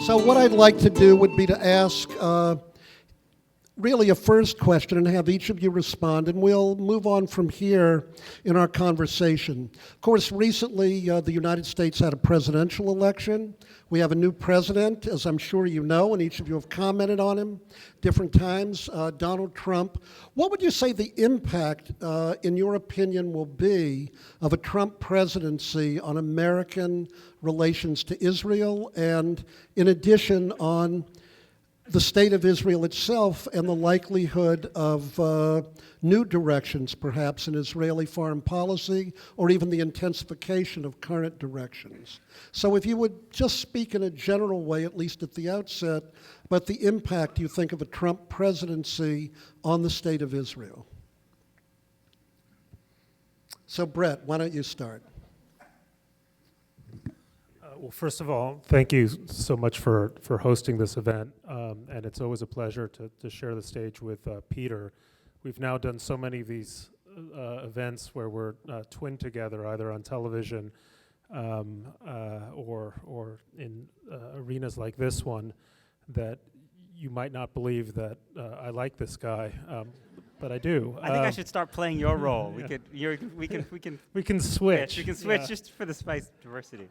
So what I'd like to do would be to ask really a first question and have each of you respond, and we'll move on from here in our conversation. Of course, recently the United States had a presidential election. We have a new president, as I'm sure you know, and each of you have commented on him different times, Donald Trump. What would you say the impact, in your opinion, will be of a Trump presidency on American relations to Israel, and in addition on the state of Israel itself and the likelihood of new directions, perhaps, in Israeli foreign policy, or even the intensification of current directions? So if you would just speak in a general way, at least at the outset, about the impact you think of a Trump presidency on the state of Israel. So Bret, why don't you start? Well, first of all, thank you so much for hosting this event, and it's always a pleasure to share the stage with Peter. We've now done so many of these events where we're twinned together, either on television or in arenas like this one, that you might not believe that I like this guy, but I do. I think I should start playing your role. Yeah. We can switch. Yes, we can switch just for the spice diversity.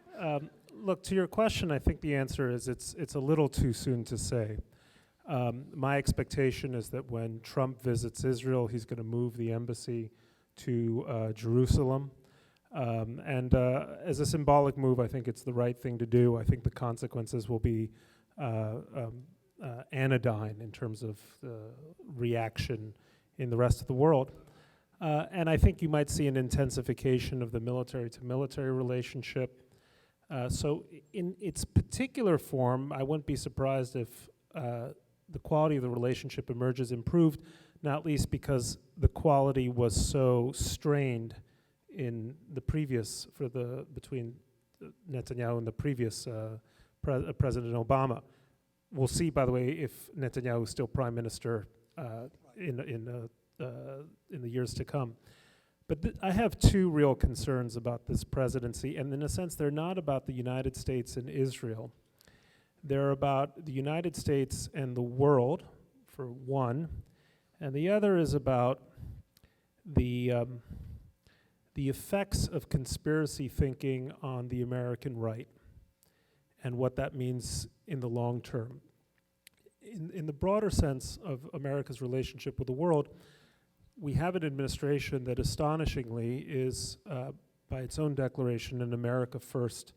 Look, to your question, I think the answer is it's a little too soon to say. My expectation is that when Trump visits Israel, he's going to move the embassy to Jerusalem. And as a symbolic move, I think it's the right thing to do. I think the consequences will be anodyne in terms of the reaction in the rest of the world. And I think you might see an intensification of the military-to-military relationship. So in its particular form, I wouldn't be surprised if the quality of the relationship emerges improved, not least because the quality was so strained in the previous, between Netanyahu and the previous President Obama. We'll see, by the way, if Netanyahu is still prime minister in the years to come. But I have two real concerns about this presidency, and in a sense, they're not about the United States and Israel. They're about the United States and the world, for one, and the other is about the effects of conspiracy thinking on the American right and what that means in the long term. In the broader sense of America's relationship with the world, we have an administration that astonishingly is, by its own declaration, an America First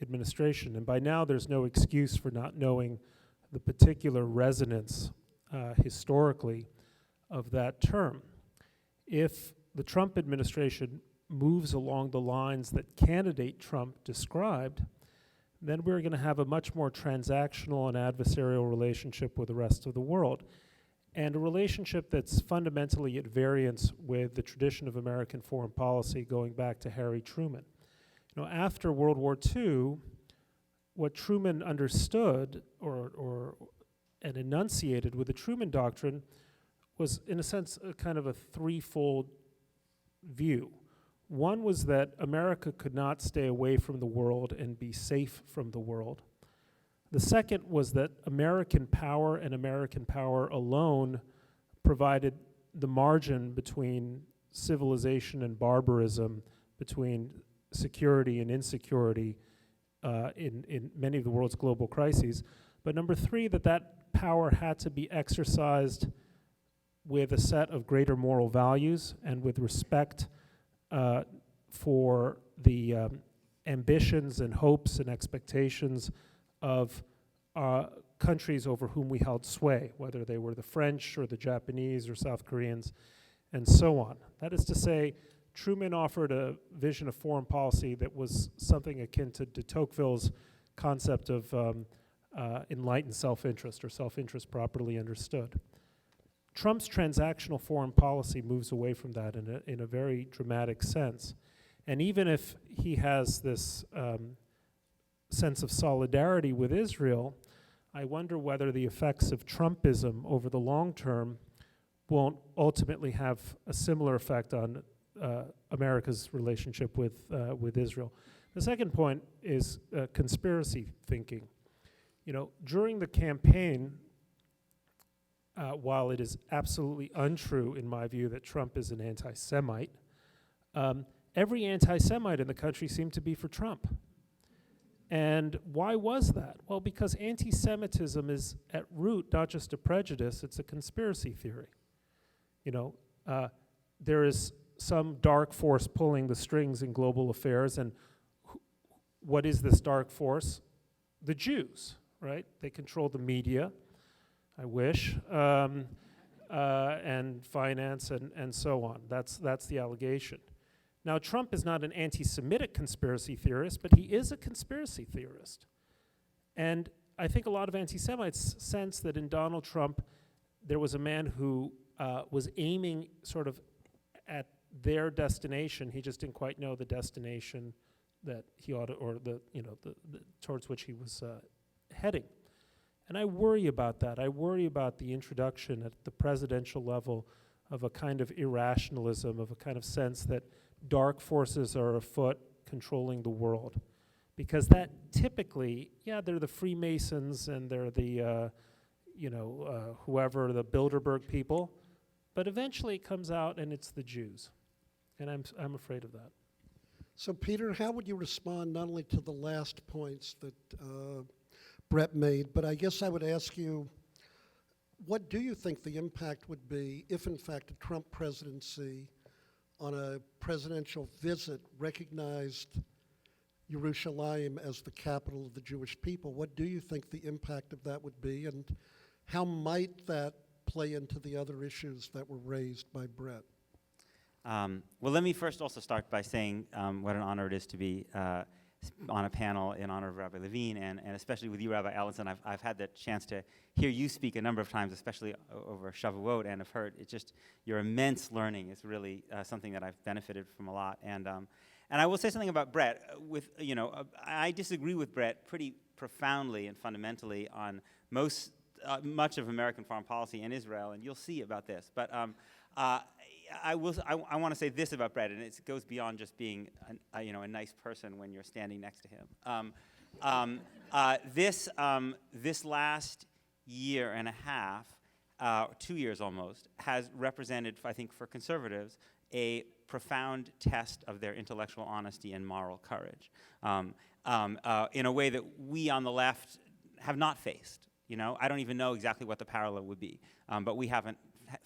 administration. And by now, there's no excuse for not knowing the particular resonance historically of that term. If the Trump administration moves along the lines that candidate Trump described, then we're going to have a much more transactional and adversarial relationship with the rest of the world, and a relationship that's fundamentally at variance with the tradition of American foreign policy going back to Harry Truman. You know, after World War II, what Truman understood and enunciated with the Truman Doctrine was, in a sense, a kind of a threefold view. One was that America could not stay away from the world and be safe from the world. The second was that American power and American power alone provided the margin between civilization and barbarism, between security and insecurity in many of the world's global crises. But number three, that power had to be exercised with a set of greater moral values and with respect for the ambitions and hopes and expectations of countries over whom we held sway, whether they were the French or the Japanese or South Koreans, and so on. That is to say, Truman offered a vision of foreign policy that was something akin to de Tocqueville's concept of enlightened self-interest, or self-interest properly understood. Trump's transactional foreign policy moves away from that in a very dramatic sense. And even if he has this sense of solidarity with Israel, I wonder whether the effects of Trumpism over the long term won't ultimately have a similar effect on America's relationship with Israel. The second point is conspiracy thinking. During the campaign, while it is absolutely untrue in my view that Trump is an anti-Semite, every anti-Semite in the country seemed to be for Trump. And why was that? Well, because anti-Semitism is at root not just a prejudice, it's a conspiracy theory. There is some dark force pulling the strings in global affairs, and what is this dark force? The Jews, right? They control the media, I wish, and finance and so on. That's the allegation. Now, Trump is not an anti-Semitic conspiracy theorist, but he is a conspiracy theorist. And I think a lot of anti-Semites sense that in Donald Trump, there was a man who was aiming sort of at their destination. He just didn't quite know the destination that he ought to, or the towards which he was heading. And I worry about that. I worry about the introduction at the presidential level of a kind of irrationalism, of a kind of sense that dark forces are afoot controlling the world. Because that typically, they're the Freemasons and they're the, whoever, the Bilderberg people, but eventually it comes out and it's the Jews. And I'm afraid of that. So Peter, how would you respond not only to the last points that Bret made, but I guess I would ask you, what do you think the impact would be if in fact a Trump presidency on a presidential visit recognized Yerushalayim as the capital of the Jewish people? What do you think the impact of that would be, and how might that play into the other issues that were raised by Bret? Well, let me first also start by saying what an honor it is to be on a panel in honor of Rabbi Levine, and especially with you, Rabbi Ellenson. I've had the chance to hear you speak a number of times, especially over Shavuot, and I've heard your immense learning is really something that I've benefited from a lot. And I will say something about Bret. I disagree with Bret pretty profoundly and fundamentally on much of American foreign policy in Israel, and you'll see about this. But I want to say this about Bret, and it goes beyond just being a nice person when you're standing next to him. This last year and a half, 2 years almost, has represented, I think, for conservatives, a profound test of their intellectual honesty and moral courage, in a way that we on the left have not faced. I don't even know exactly what the parallel would be, but we haven't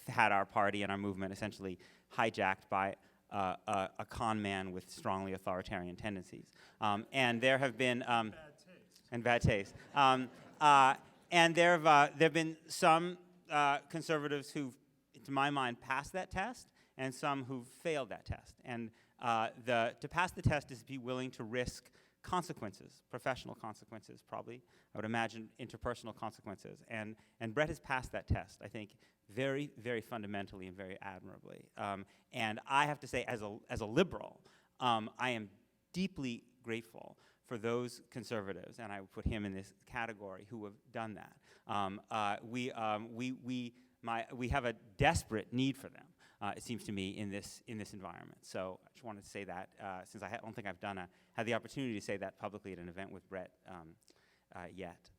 had our party and our movement essentially hijacked by a con man with strongly authoritarian tendencies. And there have been bad taste. And there have been some conservatives who've, to my mind, passed that test, and some who've failed that test. And to pass the test is to be willing to risk consequences, professional consequences, probably. I would imagine interpersonal consequences. And Bret has passed that test, I think, very, very fundamentally and very admirably. And I have to say, as a liberal, I am deeply grateful for those conservatives, and I would put him in this category, who have done that. We have a desperate need for them, it seems to me, in this environment. So I just wanted to say that, since I don't think I've had the opportunity to say that publicly at an event with Bret yet.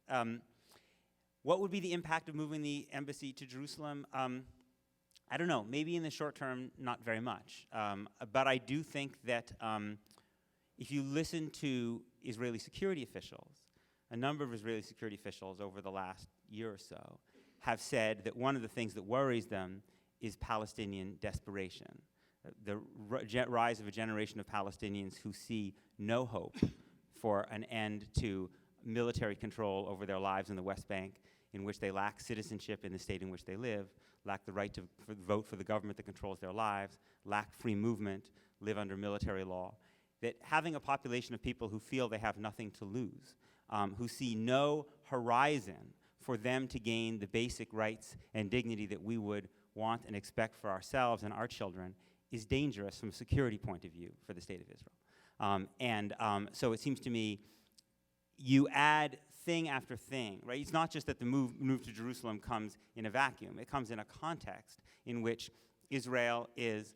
What would be the impact of moving the embassy to Jerusalem? I don't know. Maybe in the short term, not very much. But I do think that if you listen to Israeli security officials, a number of Israeli security officials over the last year or so have said that one of the things that worries them is Palestinian desperation, the rise of a generation of Palestinians who see no hope for an end to military control over their lives in the West Bank, in which they lack citizenship in the state in which they live, lack the right to vote for the government that controls their lives, lack free movement, live under military law. That having a population of people who feel they have nothing to lose, who see no horizon for them to gain the basic rights and dignity that we would want and expect for ourselves and our children, is dangerous from a security point of view for the state of Israel. So it seems to me, you add thing after thing, right? It's not just that the move to Jerusalem comes in a vacuum. It comes in a context in which Israel is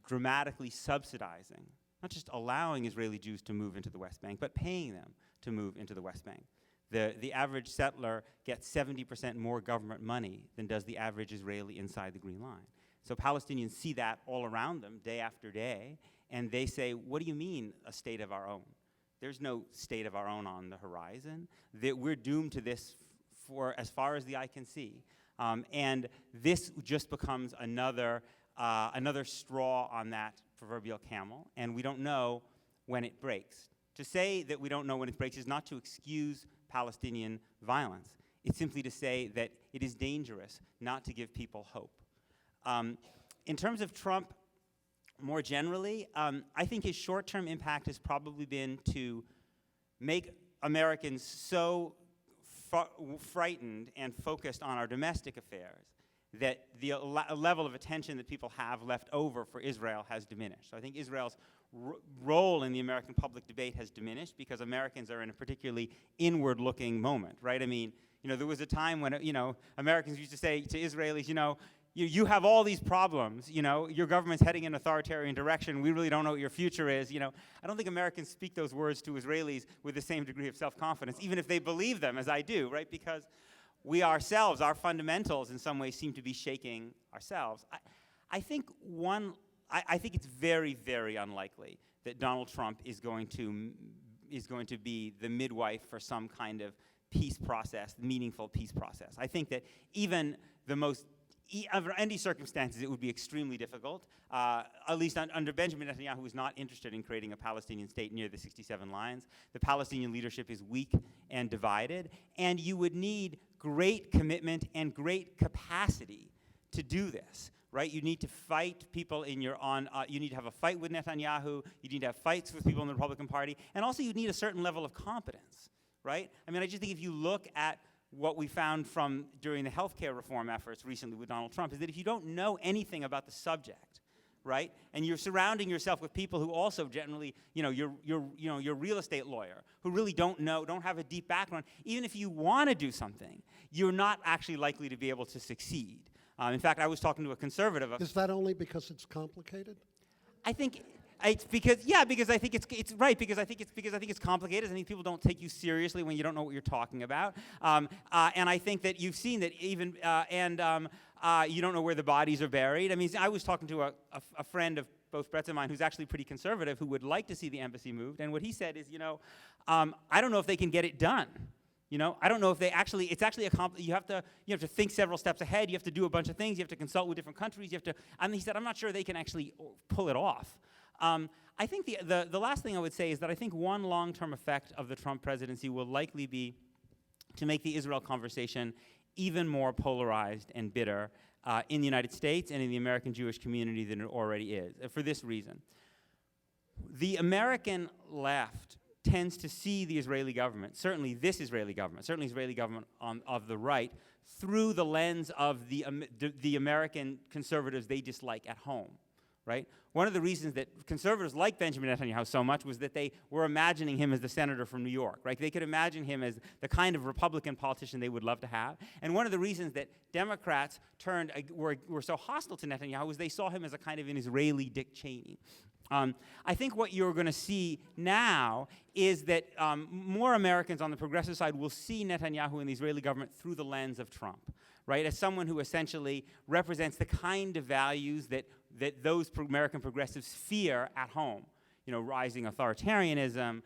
dramatically subsidizing, not just allowing Israeli Jews to move into the West Bank, but paying them to move into the West Bank. The average settler gets 70% more government money than does the average Israeli inside the Green Line. So Palestinians see that all around them day after day, and they say, what do you mean a state of our own? There's no state of our own on the horizon. That we're doomed to this for as far as the eye can see. And this just becomes another straw on that proverbial camel, and we don't know when it breaks. To say that we don't know when it breaks is not to excuse Palestinian violence. It's simply to say that it is dangerous not to give people hope. In terms of Trump, more generally, I think his short-term impact has probably been to make Americans so frightened and focused on our domestic affairs that the level of attention that people have left over for Israel has diminished. So I think Israel's role in the American public debate has diminished because Americans are in a particularly inward-looking moment, right? I mean, there was a time when, Americans used to say to Israelis, you have all these problems, your government's heading in an authoritarian direction, we really don't know what your future is, I don't think Americans speak those words to Israelis with the same degree of self-confidence, even if they believe them, as I do, right? Because we ourselves, our fundamentals in some ways seem to be shaking ourselves. I think it's very, very unlikely that Donald Trump is going to be the midwife for some kind of peace process, meaningful peace process. I think that even the most under any circumstances, it would be extremely difficult. At least under Benjamin Netanyahu, who is not interested in creating a Palestinian state near the 67 lines. The Palestinian leadership is weak and divided, and you would need great commitment and great capacity to do this. Right? You need to fight people you need to have a fight with Netanyahu, you need to have fights with people in the Republican Party, and also you need a certain level of competence, right? I mean, I just think if you look at what we found during the healthcare reform efforts recently with Donald Trump is that if you don't know anything about the subject, right, and you're surrounding yourself with people who also generally, your real estate lawyer, who really don't have a deep background, even if you want to do something, you're not actually likely to be able to succeed. In fact, I was talking to a conservative. Is that only because it's complicated? I think it's because I think it's right because I think it's complicated. I think people don't take you seriously when you don't know what you're talking about. And I think that you've seen that even you don't know where the bodies are buried. I mean, I was talking to a friend of both Bret's and mine who's actually pretty conservative who would like to see the embassy moved, and what he said is, I don't know if they can get it done. I don't know if they actually, you have to think several steps ahead, you have to do a bunch of things, you have to consult with different countries, he said, I'm not sure they can actually pull it off. I think the last thing I would say is that I think one long-term effect of the Trump presidency will likely be to make the Israel conversation even more polarized and bitter in the United States and in the American Jewish community than it already is, for this reason. The American left tends to see the Israeli government, certainly this Israeli government, certainly Israeli government of the right, through the lens of the American conservatives they dislike at home, right? One of the reasons that conservatives like Benjamin Netanyahu so much was that they were imagining him as the senator from New York, right? They could imagine him as the kind of Republican politician they would love to have. And one of the reasons that Democrats were so hostile to Netanyahu was they saw him as a kind of an Israeli Dick Cheney. I think what you're going to see now is that more Americans on the progressive side will see Netanyahu and the Israeli government through the lens of Trump, right? As someone who essentially represents the kind of values that those American progressives fear at home. Rising authoritarianism,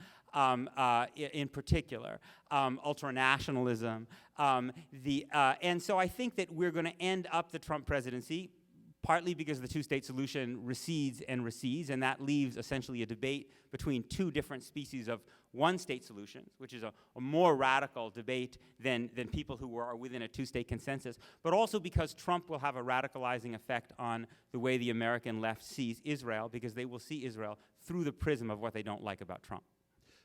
in particular, ultranationalism. And so I think that we're going to end up the Trump presidency partly because the two-state solution recedes, and that leaves essentially a debate between two different species of one-state solutions, which is a more radical debate than people who are within a two-state consensus, but also because Trump will have a radicalizing effect on the way the American left sees Israel, because they will see Israel through the prism of what they don't like about Trump.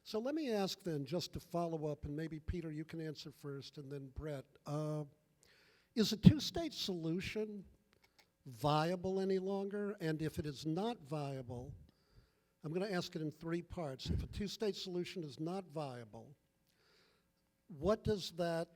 So let me ask then, just to follow up, and maybe Peter, you can answer first, and then Bret. Is a two-state solution viable any longer? And if it is not viable, I'm going to ask it in three parts. If a two-state solution is not viable, what does that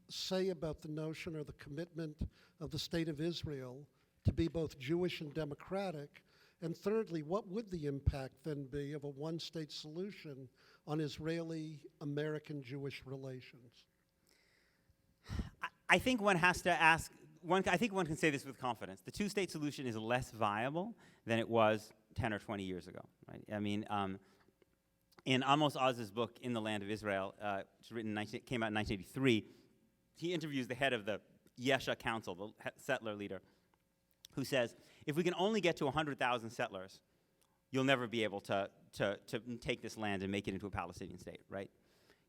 say about the notion or the commitment of the state of Israel to be both Jewish and democratic? And thirdly, what would the impact then be of a one-state solution on Israeli-American-Jewish relations? I think one has to ask, I think one can say this with confidence. The two-state solution is less viable than it was 10 or 20 years ago, right? I mean, in Amos Oz's book, In the Land of Israel, which came out in 1983, he interviews the head of the Yesha Council, the settler leader, who says, if we can only get to 100,000 settlers, you'll never be able to take this land and make it into a Palestinian state, right?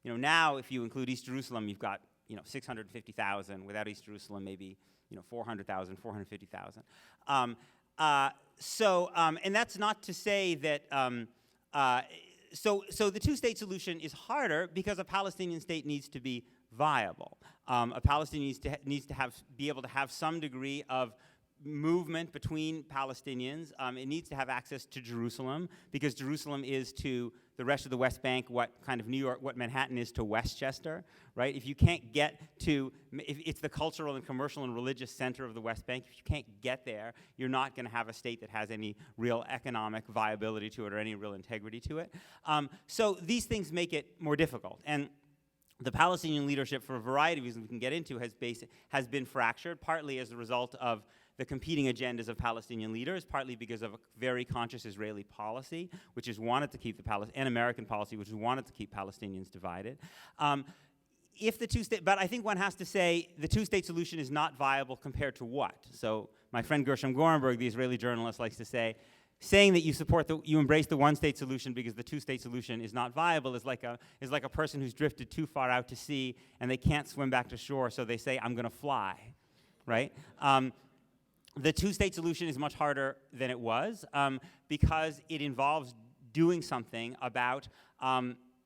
You know, now if you include East Jerusalem, you've got 650,000. Without East Jerusalem, maybe 400,000, 450,000. And that's not to say that. So the two-state solution is harder because a Palestinian state needs to be viable. A Palestinian needs to be able to have some degree of movement between Palestinians. It needs to have access to Jerusalem because Jerusalem is to the rest of the West Bank what kind of New York, what Manhattan is to Westchester, right? If you can't get to, if it's the cultural and commercial and religious center of the West Bank, if you can't get there, you're not going to have a state that has any real economic viability to it or any real integrity to it. So these things make it more difficult. And the Palestinian leadership, for a variety of reasons we can get into, has been fractured, partly as a result of the competing agendas of Palestinian leaders, partly because of a very conscious Israeli policy, which has wanted to keep and American policy, which has wanted to keep Palestinians divided. But I think one has to say the two-state solution is not viable compared to what? So my friend Gershom Gorenberg, the Israeli journalist, likes to say, saying that you embrace the one-state solution because the two-state solution is not viable is like a person who's drifted too far out to sea and they can't swim back to shore, so they say, I'm going to fly, right? The two-state solution is much harder than it was because it involves doing something about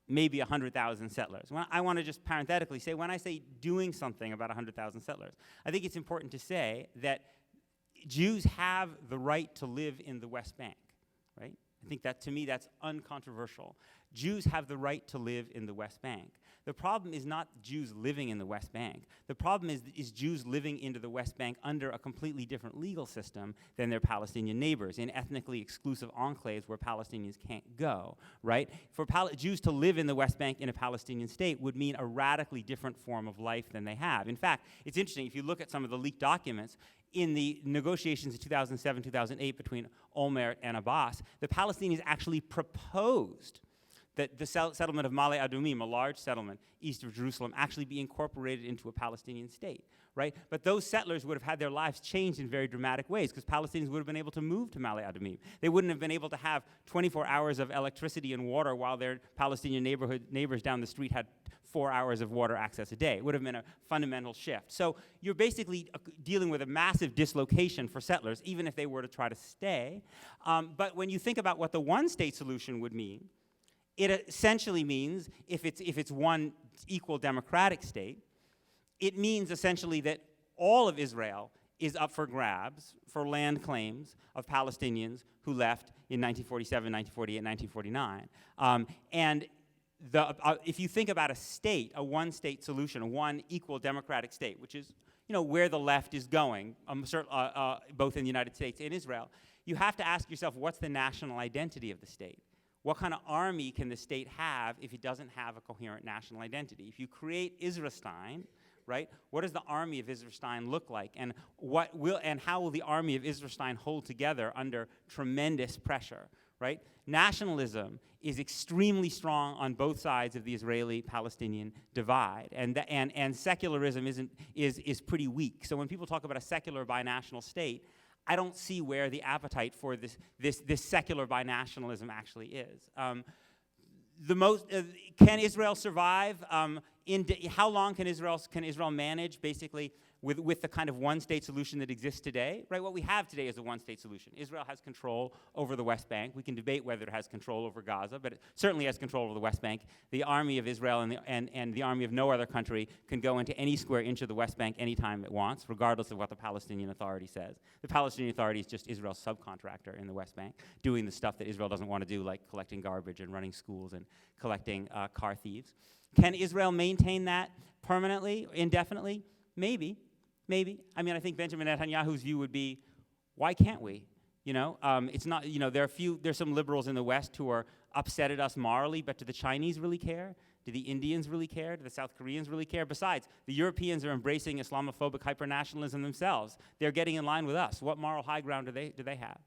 maybe 100,000 settlers. I want to just parenthetically say, when I say doing something about 100,000 settlers, I think it's important to say that Jews have the right to live in the West Bank, right? I think that, to me, that's uncontroversial. Jews have the right to live in the West Bank. The problem is not Jews living in the West Bank. The problem is Jews living into the West Bank under a completely different legal system than their Palestinian neighbors, in ethnically exclusive enclaves where Palestinians can't go, right? For Jews to live in the West Bank in a Palestinian state would mean a radically different form of life than they have. In fact, it's interesting, if you look at some of the leaked documents, in the negotiations in 2007, 2008 between Olmert and Abbas, the Palestinians actually proposed that the settlement of Ma'ale Adumim, a large settlement east of Jerusalem, actually be incorporated into a Palestinian state, right? But those settlers would have had their lives changed in very dramatic ways because Palestinians would have been able to move to Ma'ale Adumim. They wouldn't have been able to have 24 hours of electricity and water while their Palestinian neighbors down the street had 4 hours of water access a day. It would have been a fundamental shift. So you're basically dealing with a massive dislocation for settlers, even if they were to try to stay. But when you think about what the one-state solution would mean, it essentially means, if it's one equal democratic state, it means essentially that all of Israel is up for grabs for land claims of Palestinians who left in 1947, 1948, 1949. And if you think about a state, a one-state solution, a one equal democratic state, which is where the left is going, both in the United States and Israel, you have to ask yourself, what's the national identity of the state? What kind of army can the state have if it doesn't have a coherent national identity? If you create Israelstein, right, what does the army of Israelstein look like? And how will the army of Israelstein hold together under tremendous pressure, right? Nationalism is extremely strong on both sides of the Israeli-Palestinian divide, and secularism is pretty weak. So when people talk about a secular binational state, I don't see where the appetite for this secular binationalism actually is. Can Israel survive? How long can Israel manage, basically, with the kind of one-state solution that exists today? Right. What we have today is a one-state solution. Israel has control over the West Bank. We can debate whether it has control over Gaza, but it certainly has control over the West Bank. The army of Israel and the army of no other country can go into any square inch of the West Bank anytime it wants, regardless of what the Palestinian Authority says. The Palestinian Authority is just Israel's subcontractor in the West Bank, doing the stuff that Israel doesn't want to do, like collecting garbage and running schools and collecting car thieves. Can Israel maintain that permanently, indefinitely? Maybe. I mean, I think Benjamin Netanyahu's view would be, why can't we? It's not, there's some liberals in the West who are upset at us morally, but do the Chinese really care? Do the Indians really care? Do the South Koreans really care? Besides, the Europeans are embracing Islamophobic hypernationalism themselves. They're getting in line with us. What moral high ground do they have?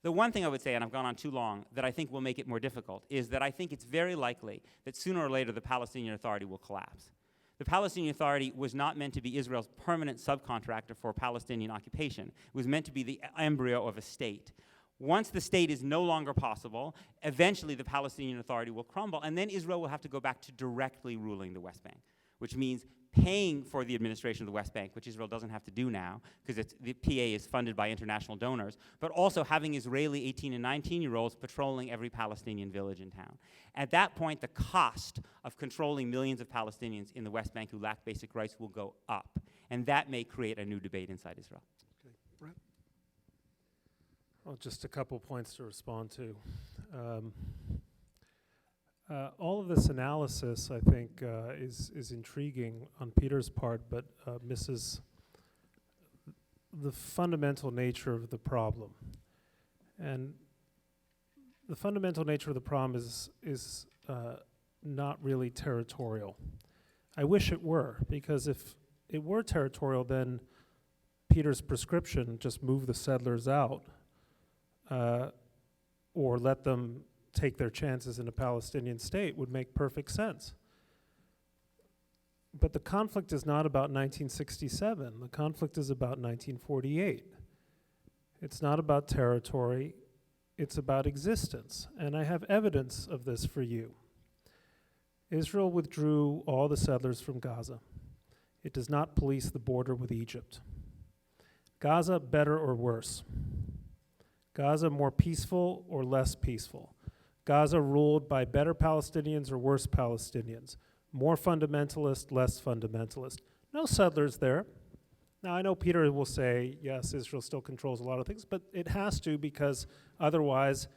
The one thing I would say, and I've gone on too long, that I think will make it more difficult is that I think it's very likely that sooner or later the Palestinian Authority will collapse. The Palestinian Authority was not meant to be Israel's permanent subcontractor for Palestinian occupation. It was meant to be the embryo of a state. Once the state is no longer possible, eventually the Palestinian Authority will crumble, and then Israel will have to go back to directly ruling the West Bank, which means paying for the administration of the West Bank, which Israel doesn't have to do now, because the PA is funded by international donors, but also having Israeli 18 and 19-year-olds patrolling every Palestinian village and town. At that point, the cost of controlling millions of Palestinians in the West Bank who lack basic rights will go up, and that may create a new debate inside Israel. Okay, Bret? Well, just a couple points to respond to. All of this analysis, I think, is intriguing on Peter's part, but misses the fundamental nature of the problem. And the fundamental nature of the problem is not really territorial. I wish it were, because if it were territorial, then Peter's prescription, just move the settlers out, or let them take their chances in a Palestinian state, would make perfect sense. But the conflict is not about 1967. The conflict is about 1948. It's not about territory. It's about existence. And I have evidence of this for you. Israel withdrew all the settlers from Gaza. It does not police the border with Egypt. Gaza, better or worse? Gaza, more peaceful or less peaceful? Gaza ruled by better Palestinians or worse Palestinians? More fundamentalist, less fundamentalist? No settlers there. Now, I know Peter will say, yes, Israel still controls a lot of things, but it has to, because otherwise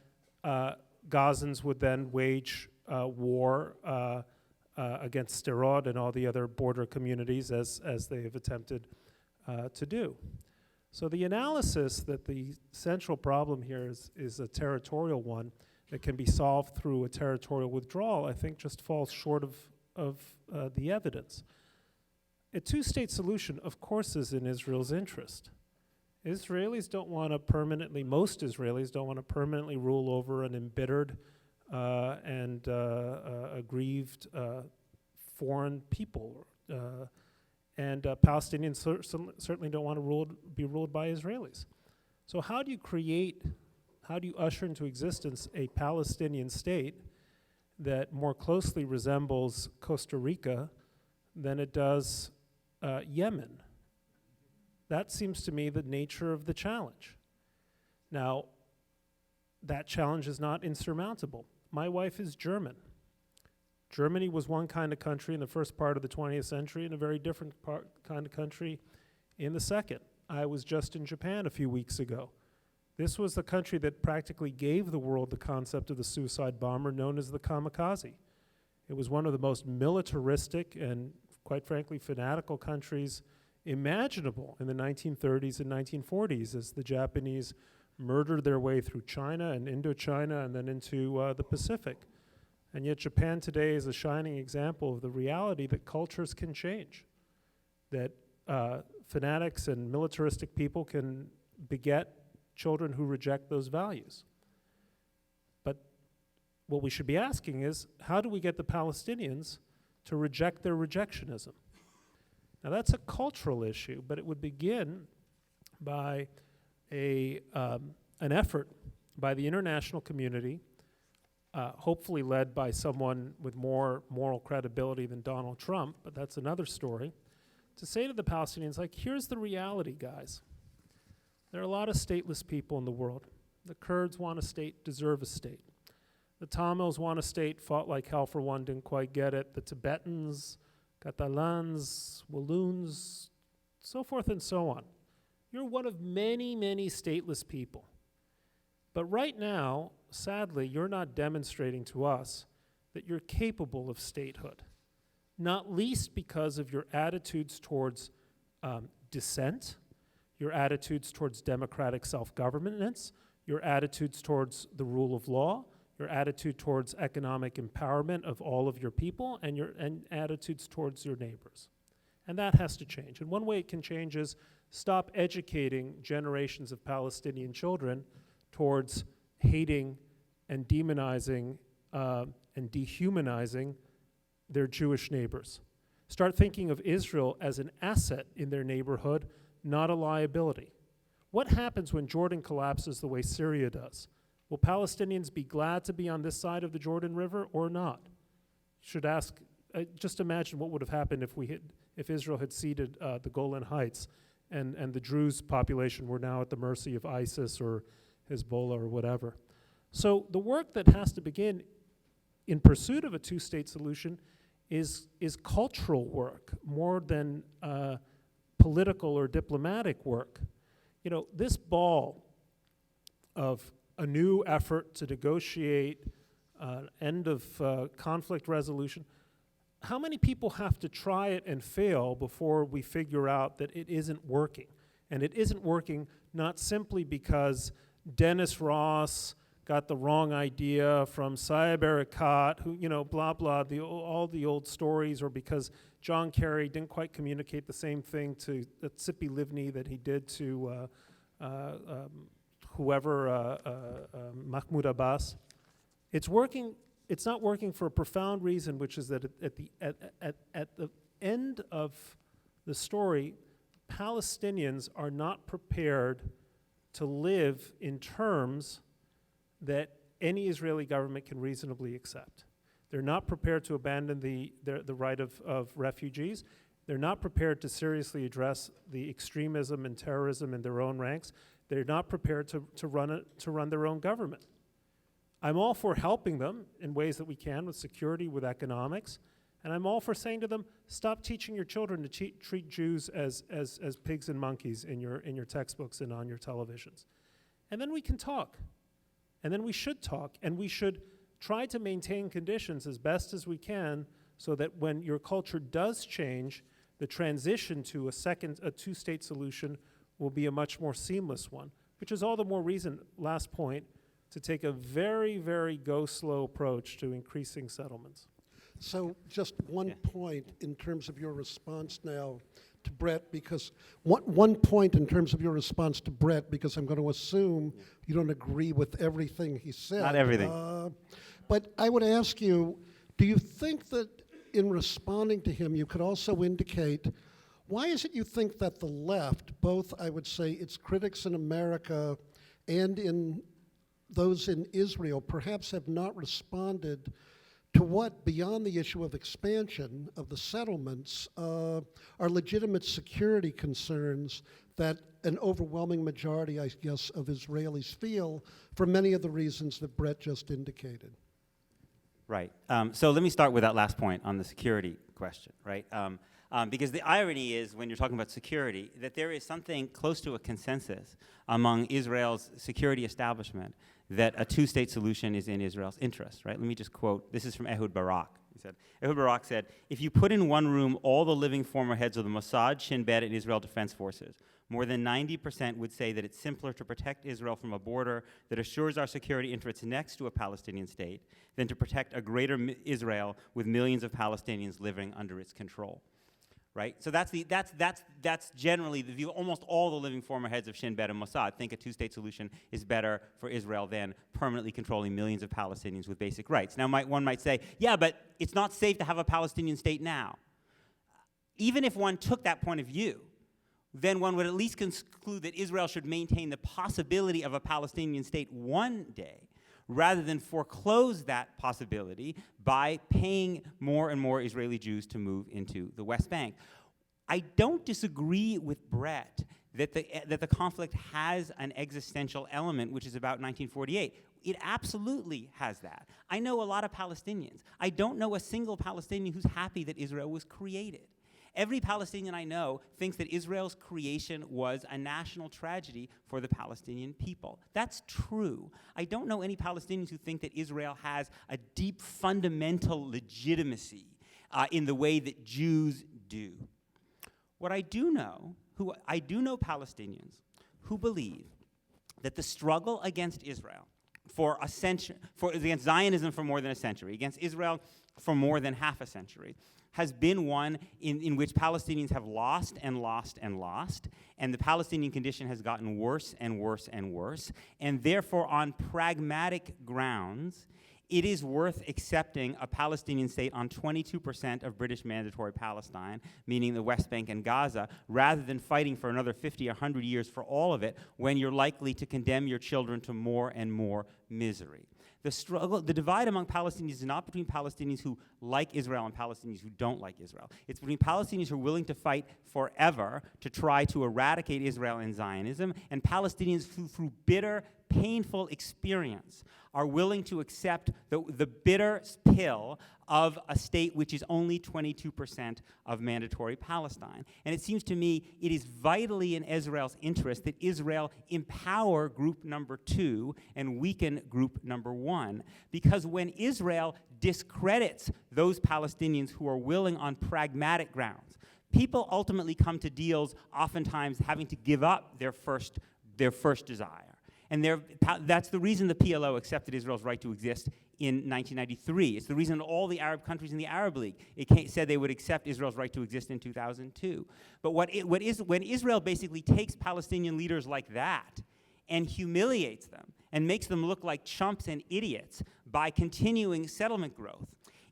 Gazans would then wage war against Sderot and all the other border communities as they have attempted to do. So the analysis that the central problem here is a territorial one that can be solved through a territorial withdrawal, I think just falls short of the evidence. A two-state solution, of course, is in Israel's interest. Most Israelis don't want to permanently rule over an embittered and aggrieved foreign people. And Palestinians certainly don't want to be ruled by Israelis. So how do you usher into existence a Palestinian state that more closely resembles Costa Rica than it does Yemen? That seems to me the nature of the challenge. Now, that challenge is not insurmountable. My wife is German. Germany was one kind of country in the first part of the 20th century and a very different kind of country in the second. I was just in Japan a few weeks ago. This was the country that practically gave the world the concept of the suicide bomber known as the kamikaze. It was one of the most militaristic and, quite frankly, fanatical countries imaginable in the 1930s and 1940s as the Japanese murdered their way through China and Indochina and then into the Pacific. And yet Japan today is a shining example of the reality that cultures can change, that fanatics and militaristic people can beget children who reject those values. But what we should be asking is, how do we get the Palestinians to reject their rejectionism? Now that's a cultural issue, but it would begin by an effort by the international community, hopefully led by someone with more moral credibility than Donald Trump, but that's another story, to say to the Palestinians, like, here's the reality, guys. There are a lot of stateless people in the world. The Kurds want a state, deserve a state. The Tamils want a state, fought like hell for one, didn't quite get it. The Tibetans, Catalans, Walloons, so forth and so on. You're one of many, many stateless people. But right now, sadly, you're not demonstrating to us that you're capable of statehood, not least because of your attitudes towards dissent, your attitudes towards democratic self-governance, your attitudes towards the rule of law, your attitude towards economic empowerment of all of your people, and attitudes towards your neighbors. And that has to change. And one way it can change is stop educating generations of Palestinian children towards hating and demonizing and dehumanizing their Jewish neighbors. Start thinking of Israel as an asset in their neighborhood, not a liability. What happens when Jordan collapses the way Syria does? Will Palestinians be glad to be on this side of the Jordan River or not? Should ask, just imagine what would have happened if Israel had ceded the Golan Heights and the Druze population were now at the mercy of ISIS or Hezbollah or whatever. So the work that has to begin in pursuit of a two-state solution is cultural work more than political or diplomatic work. You know, this ball of a new effort to negotiate end of conflict resolution, how many people have to try it and fail before we figure out that it isn't working? And it isn't working not simply because Dennis Ross got the wrong idea from Saeb Erekat, who, you know, blah, blah, all the old stories, or because John Kerry didn't quite communicate the same thing to Tzipi Livni that he did to Mahmoud Abbas. It's working. It's not working for a profound reason, which is that at the end of the story, Palestinians are not prepared to live in terms that any Israeli government can reasonably accept. They're not prepared to abandon the right of refugees. They're not prepared to seriously address the extremism and terrorism in their own ranks. They're not prepared to run their own government. I'm all for helping them in ways that we can with security, with economics, and I'm all for saying to them, stop teaching your children to treat Jews as pigs and monkeys in your textbooks and on your televisions. And then we can talk. And then we should talk, and we should try to maintain conditions as best as we can so that when your culture does change, the transition to a two-state solution will be a much more seamless one, which is all the more reason, last point, to take a very, very go-slow approach to increasing settlements. So just one point in terms of your response now to Bret, because one point in terms of your response to Bret, because I'm going to assume you don't agree with everything he said. Not everything. But I would ask you, do you think that in responding to him, you could also indicate, why is it you think that the left, both, I would say, its critics in America and in those in Israel, perhaps have not responded to what, beyond the issue of expansion of the settlements, are legitimate security concerns that an overwhelming majority, I guess, of Israelis feel for many of the reasons that Bret just indicated? Right. So let me start with that last point on the security question, right? Because the irony is, when you're talking about security, that there is something close to a consensus among Israel's security establishment that a two-state solution is in Israel's interest, right? Let me just quote, this is from Ehud Barak. He said, Ehud Barak said, if you put in one room all the living former heads of the Mossad, Shin Bet, and Israel Defense Forces, more than 90% would say that it's simpler to protect Israel from a border that assures our security interests next to a Palestinian state than to protect a greater Israel with millions of Palestinians living under its control. Right? So that's generally the view. Almost all the living former heads of Shin Bet and Mossad think a two-state solution is better for Israel than permanently controlling millions of Palestinians with basic rights. Now, one might say, yeah, but it's not safe to have a Palestinian state now. Even if one took that point of view, then one would at least conclude that Israel should maintain the possibility of a Palestinian state one day, rather than foreclose that possibility by paying more and more Israeli Jews to move into the West Bank. I don't disagree with Bret that the conflict has an existential element, which is about 1948. It absolutely has that. I know a lot of Palestinians. I don't know a single Palestinian who's happy that Israel was created. Every Palestinian I know thinks that Israel's creation was a national tragedy for the Palestinian people. That's true. I don't know any Palestinians who think that Israel has a deep fundamental legitimacy in the way that Jews do. What I do know, I do know Palestinians who believe that the struggle against Israel for a century, against Zionism for more than a century, against Israel for more than half a century, has been one in which Palestinians have lost and lost and lost, and the Palestinian condition has gotten worse and worse and worse, and therefore on pragmatic grounds, it is worth accepting a Palestinian state on 22% of British mandatory Palestine, meaning the West Bank and Gaza, rather than fighting for another 50 or 100 years for all of it, when you're likely to condemn your children to more and more misery. The struggle, the divide among Palestinians is not between Palestinians who like Israel and Palestinians who don't like Israel. It's between Palestinians who are willing to fight forever to try to eradicate Israel and Zionism, and Palestinians who, through bitter, painful experience, are willing to accept the bitter pill of a state which is only 22% of mandatory Palestine. And it seems to me it is vitally in Israel's interest that Israel empower group number 2 and weaken group number 1. Because when Israel discredits those Palestinians who are willing on pragmatic grounds, people ultimately come to deals oftentimes having to give up their first desire. And that's the reason the PLO accepted Israel's right to exist in 1993. It's the reason all the Arab countries in the Arab League said they would accept Israel's right to exist in 2002. But when Israel basically takes Palestinian leaders like that and humiliates them and makes them look like chumps and idiots by continuing settlement growth,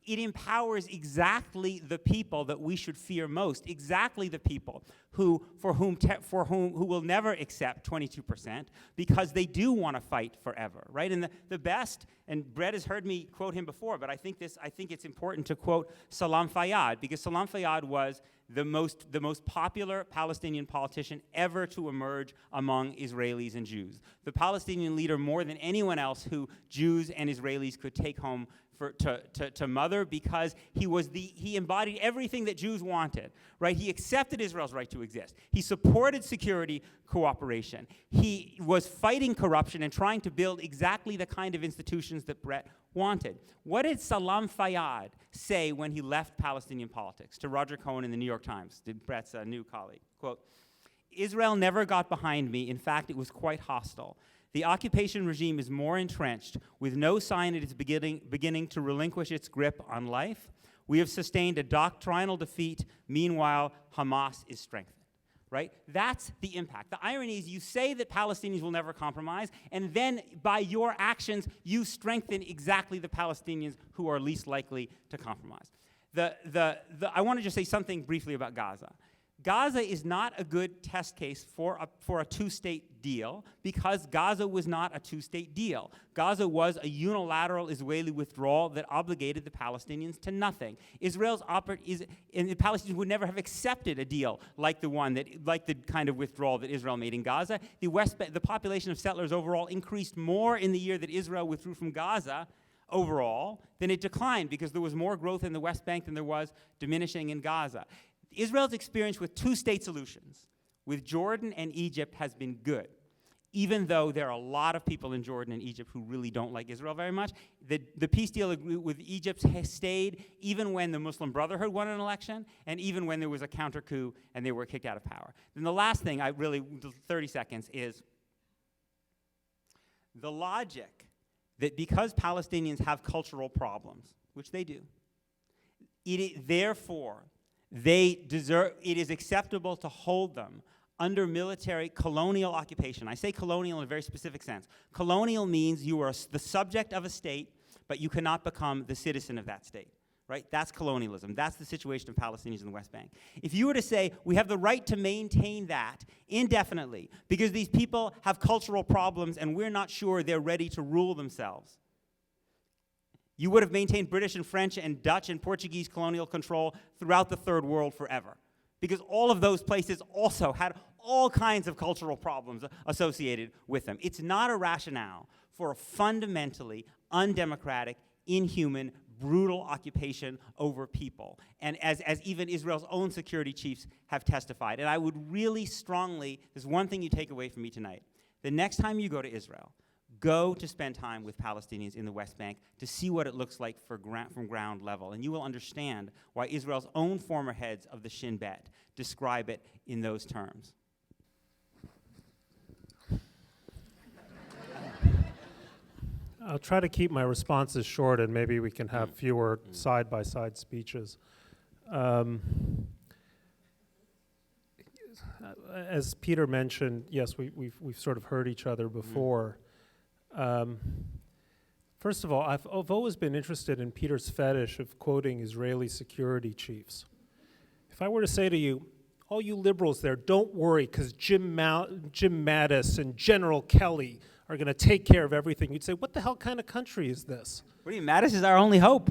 it empowers exactly the people that we should fear most, exactly the people who will never accept 22% because they do want to fight forever, right? And the best, and Bret has heard me quote him before, but I think it's important to quote Salam Fayyad, because Salam Fayyad was the most popular Palestinian politician ever to emerge among Israelis and Jews. The Palestinian leader more than anyone else who Jews and Israelis could take home to mother, because he embodied everything that Jews wanted, right? He accepted Israel's right to exist. He supported security cooperation. He was fighting corruption and trying to build exactly the kind of institutions that Bret wanted. What did Salam Fayyad say when he left Palestinian politics to Roger Cohen in the New York Times, Bret's new colleague? Quote, "Israel never got behind me. In fact, it was quite hostile. The occupation regime is more entrenched, with no sign it is beginning to relinquish its grip on life. We have sustained a doctrinal defeat. Meanwhile, Hamas is strengthened." Right? That's the impact. The irony is you say that Palestinians will never compromise, and then by your actions, you strengthen exactly the Palestinians who are least likely to compromise. I want to just say something briefly about Gaza. Gaza is not a good test case for a two-state deal, because Gaza was not a two-state deal. Gaza was a unilateral Israeli withdrawal that obligated the Palestinians to nothing. And the Palestinians would never have accepted a deal like the kind of withdrawal that Israel made in Gaza. The population of settlers overall increased more in the year that Israel withdrew from Gaza overall than it declined, because there was more growth in the West Bank than there was diminishing in Gaza. Israel's experience with two-state solutions with Jordan and Egypt has been good, even though there are a lot of people in Jordan and Egypt who really don't like Israel very much. The peace deal with Egypt has stayed even when the Muslim Brotherhood won an election, and even when there was a counter coup and they were kicked out of power. Then the last thing, 30 seconds, is the logic that because Palestinians have cultural problems, which they do, therefore it is acceptable to hold them under military colonial occupation. I say colonial in a very specific sense. Colonial means you are the subject of a state, but you cannot become the citizen of that state, right? That's colonialism. That's the situation of Palestinians in the West Bank. If you were to say, we have the right to maintain that indefinitely because these people have cultural problems and we're not sure they're ready to rule themselves, you would have maintained British and French and Dutch and Portuguese colonial control throughout the Third World forever, because all of those places also had all kinds of cultural problems associated with them. It's not a rationale for a fundamentally undemocratic, inhuman, brutal occupation over people, and as even Israel's own security chiefs have testified. And I would really strongly, there's one thing you take away from me tonight. The next time you go to Israel, go to spend time with Palestinians in the West Bank to see what it looks like from ground level, and you will understand why Israel's own former heads of the Shin Bet describe it in those terms. I'll try to keep my responses short, and maybe we can have fewer side-by-side speeches. As Peter mentioned, yes, we've sort of heard each other before. First of all, I've always been interested in Peter's fetish of quoting Israeli security chiefs. If I were to say to you, all you liberals there, don't worry, because Jim Mattis and General Kelly are going to take care of everything, you'd say, what the hell kind of country is this? What do you, Mattis is our only hope.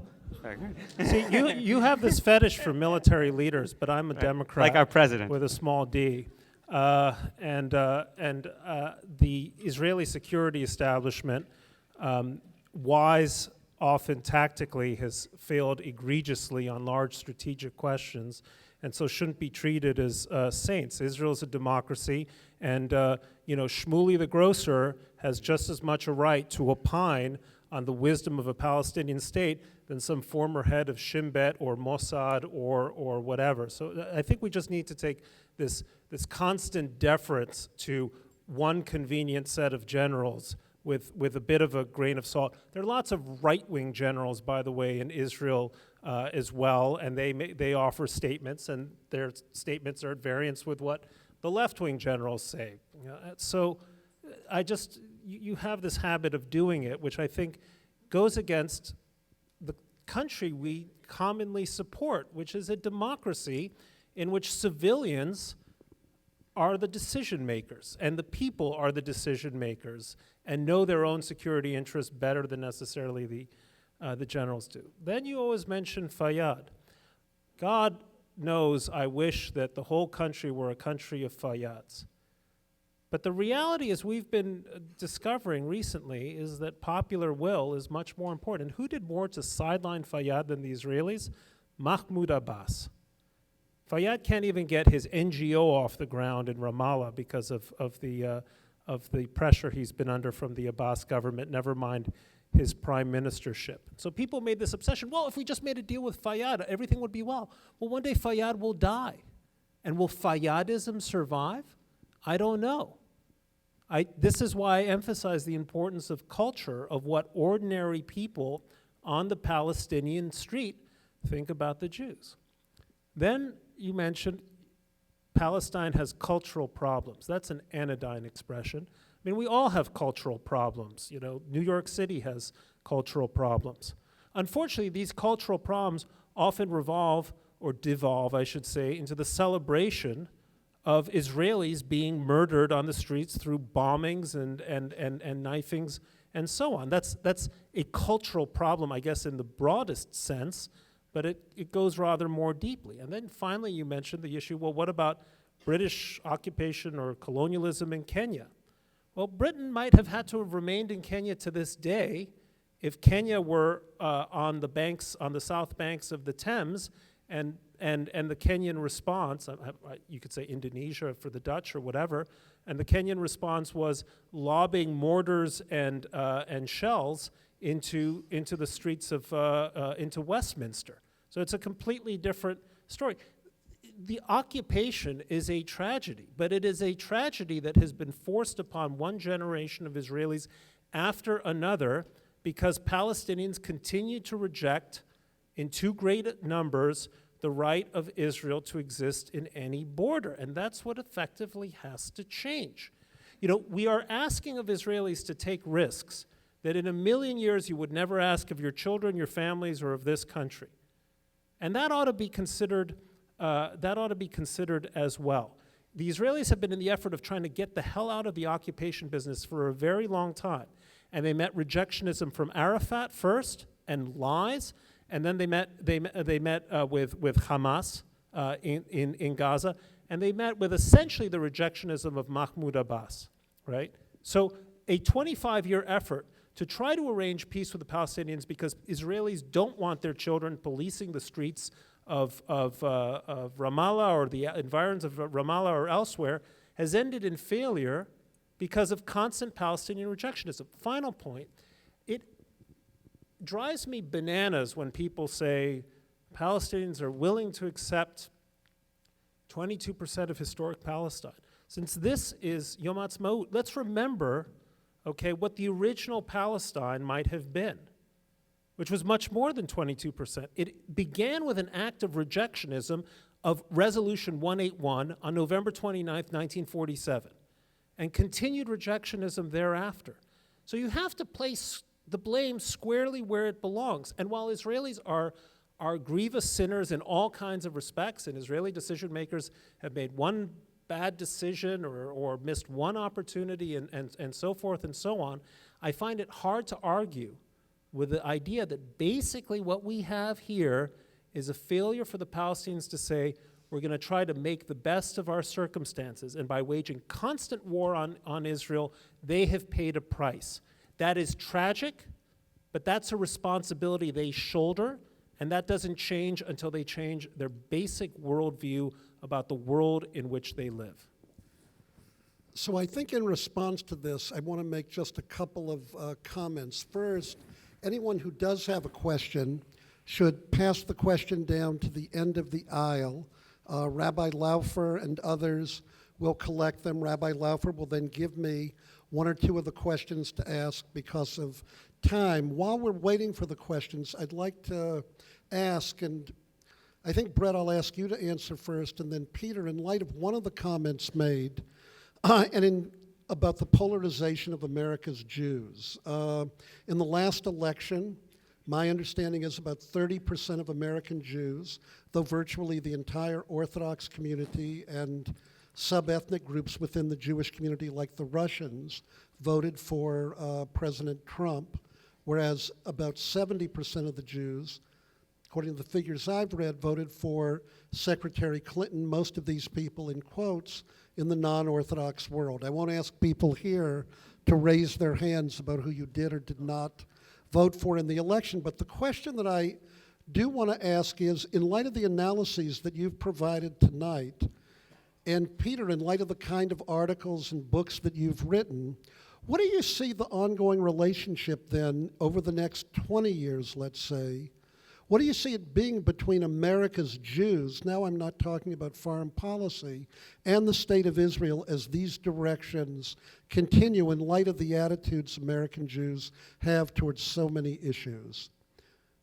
See, you have this fetish for military leaders, but I'm a Democrat. Like our president. With a small d. And the Israeli security establishment, wise, often tactically, has failed egregiously on large strategic questions, and so shouldn't be treated as saints. Israel's a democracy, and Shmuley the grocer has just as much a right to opine on the wisdom of a Palestinian state than some former head of Shin Bet or Mossad or whatever. So I think we just need to take this constant deference to one convenient set of generals with a bit of a grain of salt. There are lots of right-wing generals, by the way, in Israel as well, and they offer statements, and their statements are at variance with what the left-wing generals say. So you have this habit of doing it, which I think goes against the country we commonly support, which is a democracy in which civilians are the decision makers, and the people are the decision makers, and know their own security interests better than necessarily the generals do. Then you always mention Fayyad. God knows I wish that the whole country were a country of Fayyads. But the reality, as we've been discovering recently, is that popular will is much more important. And who did more to sideline Fayyad than the Israelis? Mahmoud Abbas. Fayyad can't even get his NGO off the ground in Ramallah because of the pressure he's been under from the Abbas government, never mind his prime ministership. So people made this obsession, well, if we just made a deal with Fayyad, everything would be well. Well, one day Fayyad will die. And will Fayyadism survive? I don't know. This is why I emphasize the importance of culture, of what ordinary people on the Palestinian street think about the Jews. Then you mentioned Palestine has cultural problems. That's an anodyne expression. I mean, we all have cultural problems. New York City has cultural problems. Unfortunately, these cultural problems often revolve, or devolve, I should say, into the celebration of Israelis being murdered on the streets through bombings and knifings and so on. That's a cultural problem, I guess, in the broadest sense, but it goes rather more deeply. And then finally you mentioned the issue, well, what about British occupation or colonialism in Kenya? Well, Britain might have had to have remained in Kenya to this day if Kenya were on the south banks of the Thames, and the Kenyan response, you could say Indonesia for the Dutch or whatever, and the Kenyan response was lobbing mortars and shells into the streets of into Westminster. So it's a completely different story. The occupation is a tragedy, but it is a tragedy that has been forced upon one generation of Israelis after another because Palestinians continue to reject in too great numbers the right of Israel to exist in any border. And that's what effectively has to change. We are asking of Israelis to take risks that in a million years you would never ask of your children, your families, or of this country. And that ought to be considered as well. The Israelis have been in the effort of trying to get the hell out of the occupation business for a very long time. And they met rejectionism from Arafat first, and lies, and then they met with Hamas in Gaza, and they met with essentially the rejectionism of Mahmoud Abbas, right? So a 25-year effort to try to arrange peace with the Palestinians because Israelis don't want their children policing the streets of Ramallah or the environs of Ramallah or elsewhere has ended in failure because of constant Palestinian rejectionism. Final point, it drives me bananas when people say Palestinians are willing to accept 22% of historic Palestine. Since this is Yom Ha'atzmaut, let's remember okay, what the original Palestine might have been, which was much more than 22%. It began with an act of rejectionism of Resolution 181 on November 29th, 1947, and continued rejectionism thereafter. So you have to place the blame squarely where it belongs. And while Israelis are grievous sinners in all kinds of respects, and Israeli decision makers have made one bad decision or missed one opportunity and so forth and so on, I find it hard to argue with the idea that basically what we have here is a failure for the Palestinians to say, we're going to try to make the best of our circumstances, and by waging constant war on Israel, they have paid a price. That is tragic, but that's a responsibility they shoulder, and that doesn't change until they change their basic worldview about the world in which they live. So I think in response to this, I want to make just a couple of comments. First, anyone who does have a question should pass the question down to the end of the aisle. Rabbi Laufer and others will collect them. Rabbi Laufer will then give me one or two of the questions to ask because of time. While we're waiting for the questions, I'd like to ask, and I think, Bret, I'll ask you to answer first, and then Peter, in light of one of the comments made, about the polarization of America's Jews. In the last election, my understanding is about 30% of American Jews, though virtually the entire Orthodox community and sub-ethnic groups within the Jewish community, like the Russians, voted for President Trump, whereas about 70% of the Jews, according to the figures I've read, voted for Secretary Clinton, most of these people in quotes, in the non-Orthodox world. I won't ask people here to raise their hands about who you did or did not vote for in the election, but the question that I do want to ask is, in light of the analyses that you've provided tonight, and Peter, in light of the kind of articles and books that you've written, what do you see the ongoing relationship then over the next 20 years, let's say? What do you see it being between America's Jews, now I'm not talking about foreign policy, and the state of Israel as these directions continue in light of the attitudes American Jews have towards so many issues?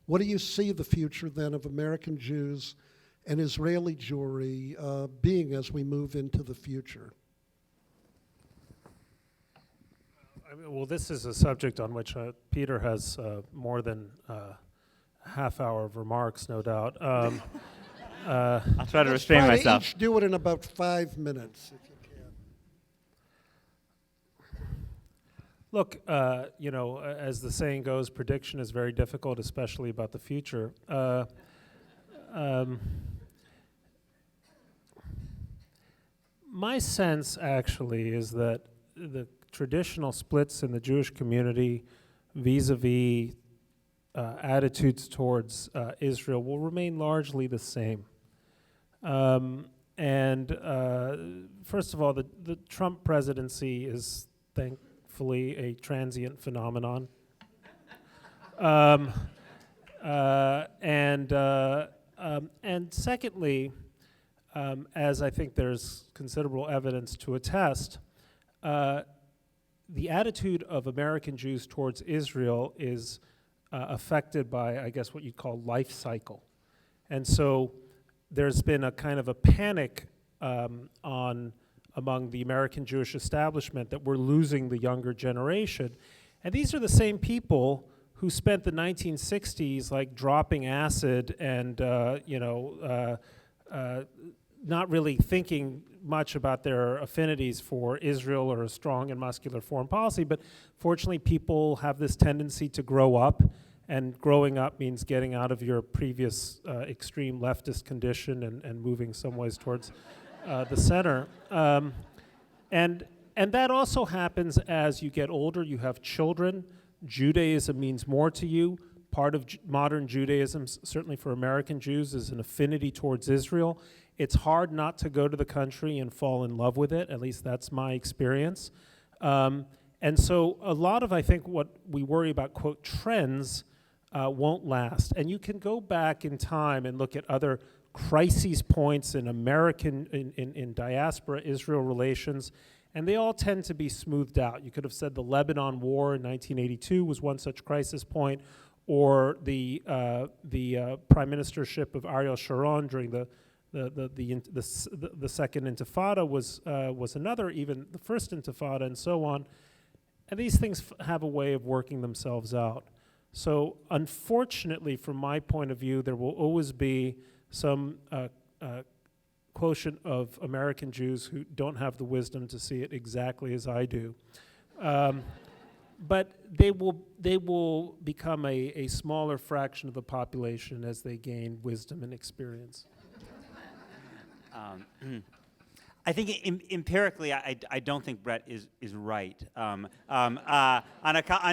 What do you see the future then of American Jews and Israeli Jewry being as we move into the future? Well, this is a subject on which Peter has more than half hour of remarks, no doubt. I'll try to restrain myself. Each do it in about 5 minutes, if you can. Look, as the saying goes, prediction is very difficult, especially about the future. My sense, actually, is that the traditional splits in the Jewish community vis-a-vis attitudes towards Israel will remain largely the same. First of all, the Trump presidency is thankfully a transient phenomenon. And secondly, as I think there's considerable evidence to attest, the attitude of American Jews towards Israel is affected by, I guess, what you'd call life cycle. And so there's been a kind of a panic among the American Jewish establishment that we're losing the younger generation. And these are the same people who spent the 1960s like dropping acid and, not really thinking much about their affinities for Israel or a strong and muscular foreign policy, but fortunately people have this tendency to grow up, and growing up means getting out of your previous extreme leftist condition and moving some ways towards the center. And that also happens as you get older, you have children. Judaism means more to you. Part of modern Judaism, certainly for American Jews, is an affinity towards Israel. It's hard not to go to the country and fall in love with it. At least that's my experience. And so a lot of, I think, what we worry about, quote, trends won't last. And you can go back in time and look at other crises points in American, in diaspora Israel relations, And they all tend to be smoothed out. You could have said the Lebanon War in 1982 was one such crisis point, or the prime ministership of Ariel Sharon during the second Intifada was another, even the first Intifada, and so on. And these things have a way of working themselves out. So unfortunately, from my point of view, there will always be some quotient of American Jews who don't have the wisdom to see it exactly as I do. But they will become a smaller fraction of the population as they gain wisdom and experience. I think empirically, I don't think Bret is right on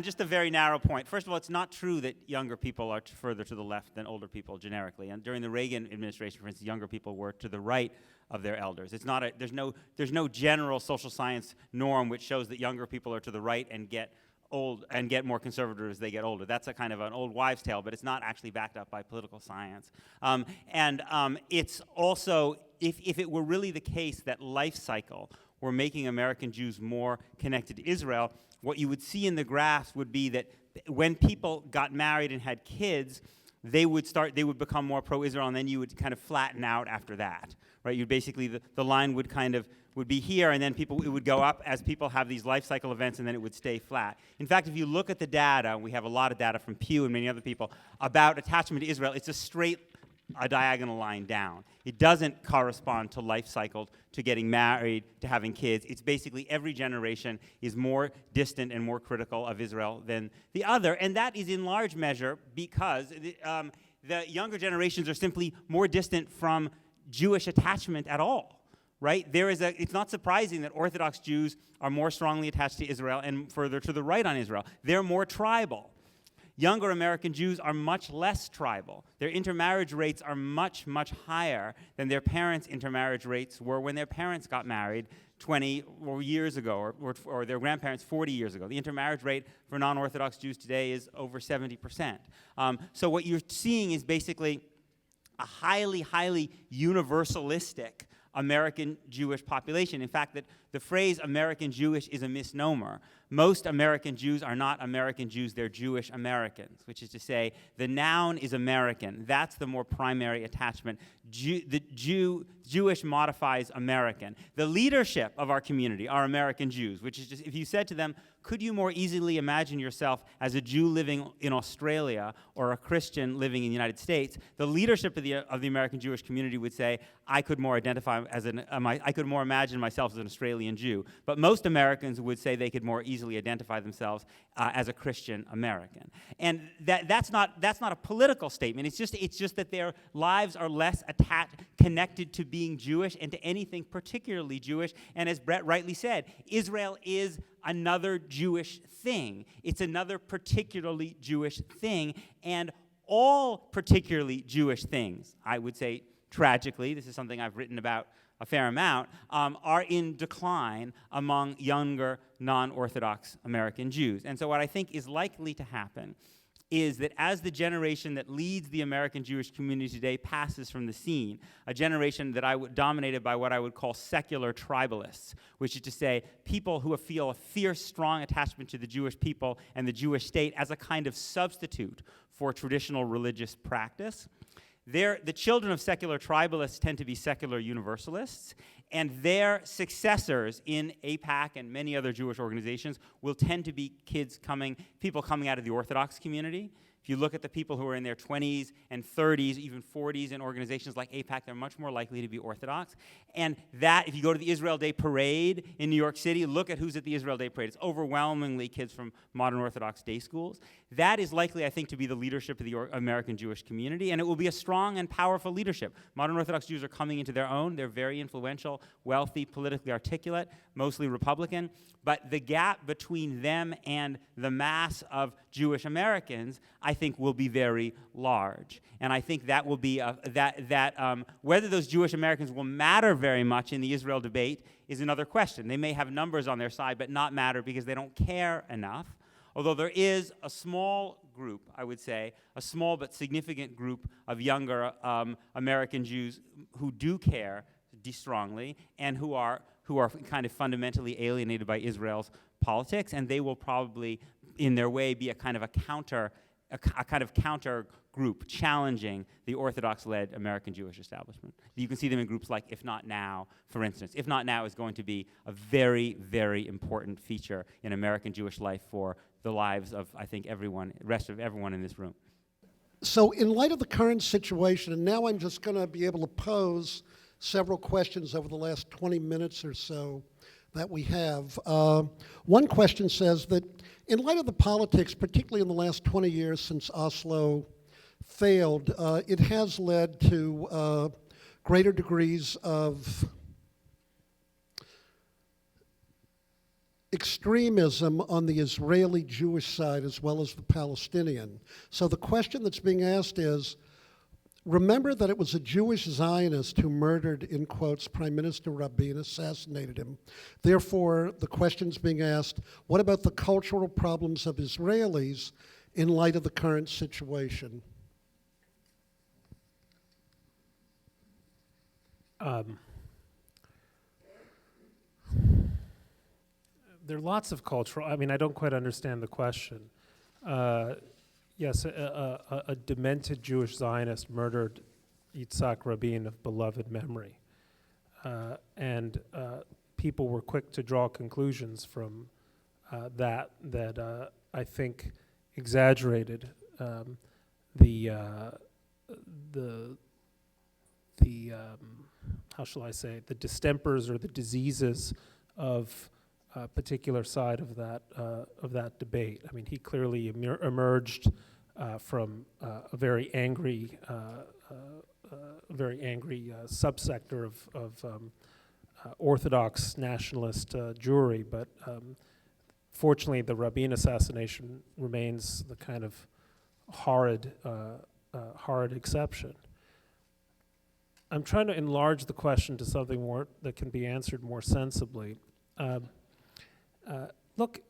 just a very narrow point. First of all, it's not true that younger people are further to the left than older people generically. And during the Reagan administration, for instance, younger people were to the right of their elders. It's not there's no general social science norm which shows that younger people are to the right and get old and get more conservative as they get older. That's a kind of an old wives' tale, but it's not actually backed up by political science. It's also, if it were really the case that life cycle were making American Jews more connected to Israel, what you would see in the graphs would be that when people got married and had kids, they would become more pro-Israel, and then you would kind of flatten out after that, right? You'd basically, the line would be here, and then it would go up as people have these life cycle events, and then it would stay flat. In fact, if you look at the data, we have a lot of data from Pew and many other people about attachment to Israel, it's a diagonal line down. It doesn't correspond to life cycle, to getting married, to having kids. It's basically every generation is more distant and more critical of Israel than the other, and that is in large measure because the younger generations are simply more distant from Jewish attachment at all. Right? It's not surprising that Orthodox Jews are more strongly attached to Israel and further to the right on Israel. They're more tribal. Younger American Jews are much less tribal. Their intermarriage rates are much, much higher than their parents' intermarriage rates were when their parents got married 20 years ago, or their grandparents 40 years ago. The intermarriage rate for non-Orthodox Jews today is over 70%. So what you're seeing is basically a highly, highly universalistic American Jewish population. In fact, that the phrase American Jewish is a misnomer. Most American Jews are not American Jews, they're Jewish Americans, which is to say the noun is American. That's the more primary attachment. Jewish modifies American. The leadership of our community are American Jews, which is just, if you said to them, could you more easily imagine yourself as a Jew living in Australia or a Christian living in the United States? The leadership of the American Jewish community would say, I could more I could more imagine myself as an Australian Jew. But most Americans would say they could more easily identify themselves as a Christian American. And that's not a political statement. It's just that their lives are less connected to being Jewish and to anything particularly Jewish. And as Bret rightly said, Israel is another Jewish thing. It's another particularly Jewish thing. And all particularly Jewish things, I would say tragically, this is something I've written about a fair amount, are in decline among younger non-Orthodox American Jews. And so what I think is likely to happen is that as the generation that leads the American Jewish community today passes from the scene, a generation that dominated by what I would call secular tribalists, which is to say people who feel a fierce, strong attachment to the Jewish people and the Jewish state as a kind of substitute for traditional religious practice. The children of secular tribalists tend to be secular universalists, and their successors in AIPAC and many other Jewish organizations will tend to be people coming out of the Orthodox community. If you look at the people who are in their 20s and 30s, even 40s in organizations like AIPAC, they're much more likely to be Orthodox. And that, if you go to the Israel Day Parade in New York City, look at who's at the Israel Day Parade. It's overwhelmingly kids from modern Orthodox day schools. That is likely, I think, to be the leadership of the American Jewish community, and it will be a strong and powerful leadership. Modern Orthodox Jews are coming into their own. They're very influential, wealthy, politically articulate, mostly Republican. But the gap between them and the mass of Jewish Americans, I think, will be very large. And I think that will be whether those Jewish Americans will matter very much in the Israel debate is another question. They may have numbers on their side, but not matter because they don't care enough. Although there is a small group, I would say, a small but significant group of younger American Jews who do care strongly, and who are kind of fundamentally alienated by Israel's politics, and they will probably, in their way, be a kind of counter group challenging the Orthodox-led American Jewish establishment. You can see them in groups like If Not Now, for instance. If Not Now is going to be a very, very important feature in American Jewish life for the lives of, I think, rest of everyone in this room. So in light of the current situation, and now I'm just going to be able to pose several questions over the last 20 minutes or so that we have. One question says that in light of the politics, particularly in the last 20 years since Oslo failed, it has led to greater degrees of extremism on the Israeli Jewish side as well as the Palestinian. So the question that's being asked is, remember that it was a Jewish Zionist who murdered, in quotes, Prime Minister Rabbi and assassinated him. Therefore, the question's being asked, what about the cultural problems of Israelis in light of the current situation? There are lots of cultural, I mean, I don't quite understand the question. Yes, a demented Jewish Zionist murdered Yitzhak Rabin of beloved memory. And people were quick to draw conclusions from that I think exaggerated the how shall I say, the distempers or the diseases of a particular side of that debate. I mean, he clearly emerged from a very angry subsector of Orthodox nationalist Jewry, but fortunately, the Rabin assassination remains the kind of horrid exception. I'm trying to enlarge the question to something more that can be answered more sensibly. Look,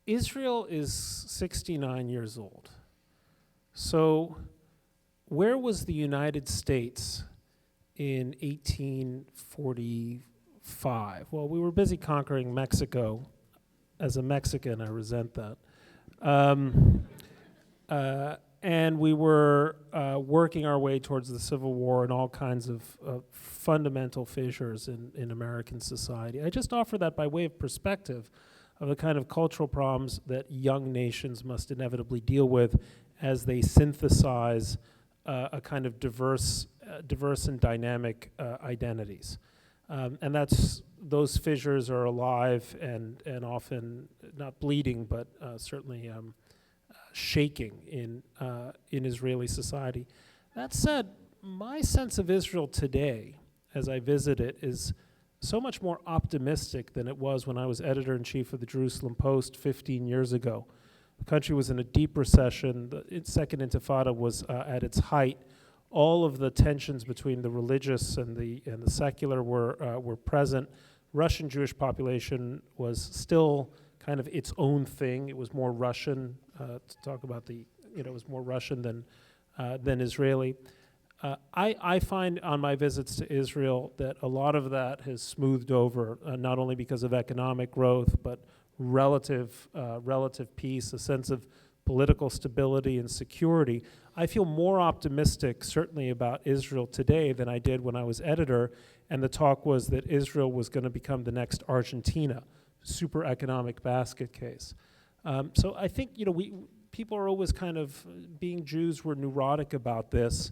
Israel is 69 years old. So where was the United States in 1845? Well, we were busy conquering Mexico. As a Mexican, I resent that. And we were working our way towards the Civil War and all kinds of fundamental fissures in American society. I just offer that by way of perspective of the kind of cultural problems that young nations must inevitably deal with as they synthesize a kind of diverse and dynamic identities. And those fissures are alive and often not bleeding, but certainly shaking in Israeli society. That said, my sense of Israel today, as I visit it, is so much more optimistic than it was when I was editor-in-chief of the Jerusalem Post 15 years ago. The country was in a deep recession. The Second Intifada was at its height. All of the tensions between the religious and the secular were present. Russian Jewish population was still kind of its own thing. It was more Russian, to talk about it was more Russian than Israeli. I find on my visits to Israel that a lot of that has smoothed over, not only because of economic growth, but relative peace, a sense of political stability and security. I feel more optimistic, certainly, about Israel today than I did when I was editor, and the talk was that Israel was going to become the next Argentina, super economic basket case. So I think, people are always kind of, being Jews, we're neurotic about this.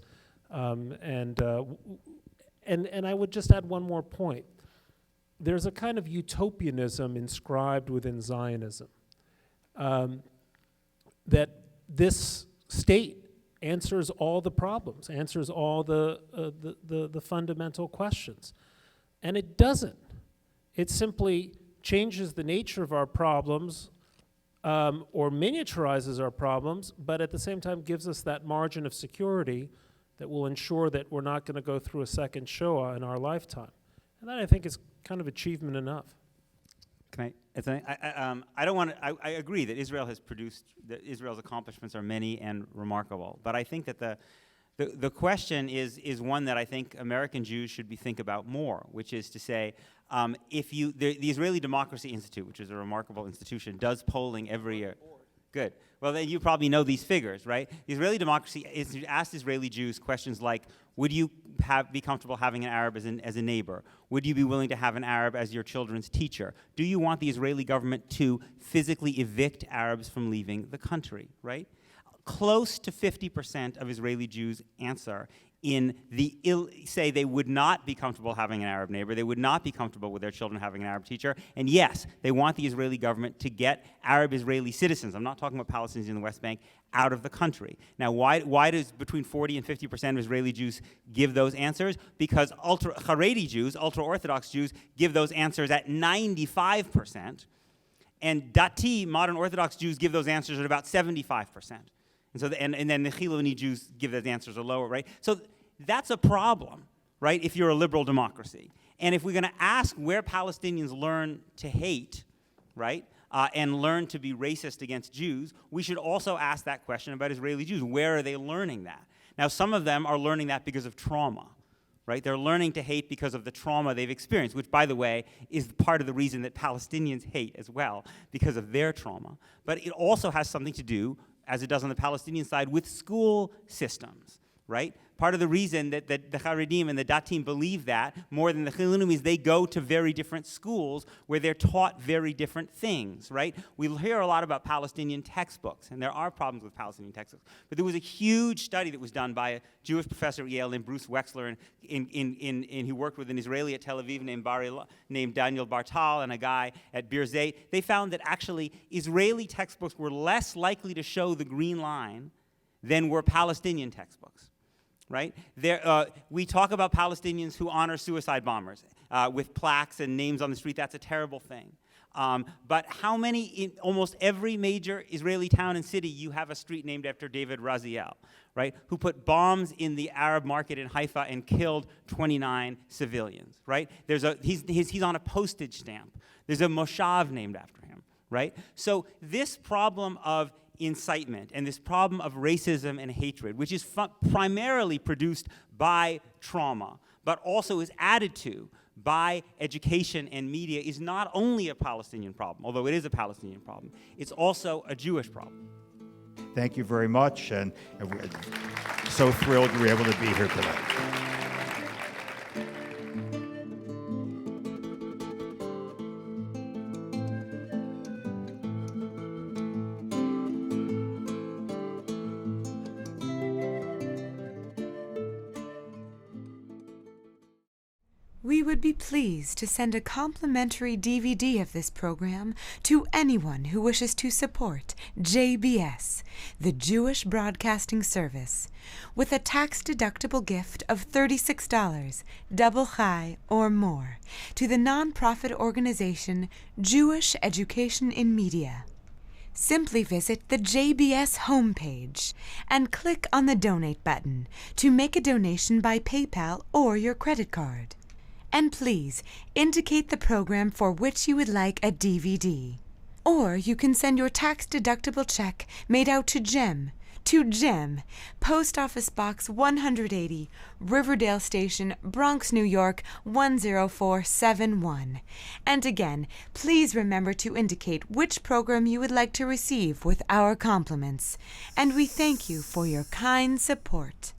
And I would just add one more point. There's a kind of utopianism inscribed within Zionism, that this state answers all the problems, answers all the fundamental questions. And it doesn't. It simply changes the nature of our problems, or miniaturizes our problems, but at the same time gives us that margin of security that will ensure that we're not going to go through a second Shoah in our lifetime. And that, I think, is kind of achievement enough. Can I don't want to, I agree that Israel has produced, that Israel's accomplishments are many and remarkable, but I think that the The question is one that I think American Jews should think about more, which is to say, the Israeli Democracy Institute, which is a remarkable institution, does polling every year. Good. Well, then you probably know these figures, right? The Israeli Democracy Institute asked Israeli Jews questions like, would you be comfortable having an Arab as a neighbor? Would you be willing to have an Arab as your children's teacher? Do you want the Israeli government to physically evict Arabs from leaving the country, right? Close to 50% of Israeli Jews answer say they would not be comfortable having an Arab neighbor, they would not be comfortable with their children having an Arab teacher, and yes, they want the Israeli government to get Arab Israeli citizens, I'm not talking about Palestinians in the West Bank, out of the country. Now, why does between 40 and 50% of Israeli Jews give those answers? Because ultra-Haredi Jews, ultra-Orthodox Jews, give those answers at 95%, and Dati, modern Orthodox Jews, give those answers at about 75%. And so, and then the Chiloni Jews give those answers are lower, right? So that's a problem, right? If you're a liberal democracy, and if we're going to ask where Palestinians learn to hate, right, and learn to be racist against Jews, we should also ask that question about Israeli Jews. Where are they learning that? Now, some of them are learning that because of trauma, right? They're learning to hate because of the trauma they've experienced, which, by the way, is part of the reason that Palestinians hate as well, because of their trauma. But it also has something to do, as it does on the Palestinian side, with school systems, right? Part of the reason that the Haredim and the Datim believe that more than the Chilunim is they go to very different schools where they're taught very different things, right? We hear a lot about Palestinian textbooks, and there are problems with Palestinian textbooks. But there was a huge study that was done by a Jewish professor at Yale named Bruce Wexler, and he worked with an Israeli at Tel Aviv named Daniel Bartal, and a guy at Birzeit. They found that actually Israeli textbooks were less likely to show the green line than were Palestinian textbooks. Right? We talk about Palestinians who honor suicide bombers with plaques and names on the street. That's a terrible thing. But how many, in almost every major Israeli town and city, you have a street named after David Raziel, right? Who put bombs in the Arab market in Haifa and killed 29 civilians, right? He's on a postage stamp. There's a moshav named after him, right? So this problem of incitement and this problem of racism and hatred, which is primarily produced by trauma, but also is added to by education and media, is not only a Palestinian problem, although it is a Palestinian problem, it's also a Jewish problem. Thank you very much, and we're so thrilled you were able to be here today. We would be pleased to send a complimentary DVD of this program to anyone who wishes to support JBS, the Jewish Broadcasting Service, with a tax-deductible gift of $36, double chai or more, to the nonprofit organization Jewish Education in Media. Simply visit the JBS homepage and click on the Donate button to make a donation by PayPal or your credit card. And please indicate the program for which you would like a DVD. Or you can send your tax-deductible check made out to Jem, Post Office Box 180, Riverdale Station, Bronx, New York 10471. And again, please remember to indicate which program you would like to receive with our compliments. And we thank you for your kind support.